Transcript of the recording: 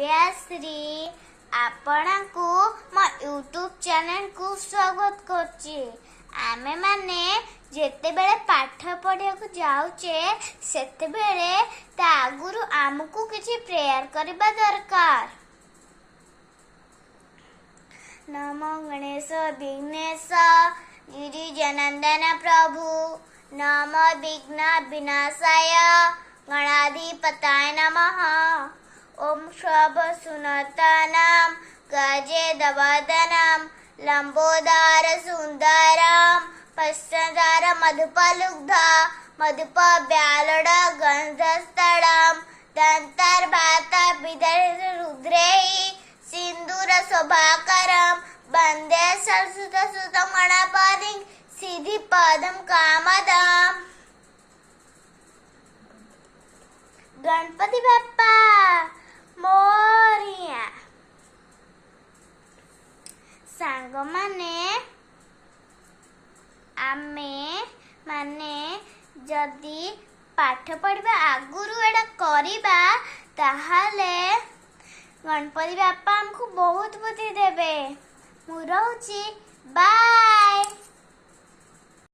काव्याश्री आपणकु मो YouTube channel को स्वागत करछि। आमे माने जेते बेले पाठ पढ़िया को जाउचे सेते बेले ता आगुरु आमको किछि प्रेयर करबा दरकार। नमो गणेश विघ्नेश गिरिजनंदन प्रभु नमो विघ्न विनाशाय गणाधिपताय नमः। ओम शब सुनतानाम गजेदवदनम लंबोदार सुंदरम पश्चदार मधुपलुब्ध मधुप व्यालड गंधस्थलम दंतर्भात विदर्भ रुद्रेहि सिंदूर शोभाकरम वंदे सरस्वत सुतम गणपतिं सिद्धि पदम कामदम। गणपति बाप्पा मोरिया। सांग माने जदि पाठ पढ़ा आगुरु एडा करिबा ताहाले गणपति बाप्पा हमको बहुत बुद्धि देबे। मु रहूची बाय।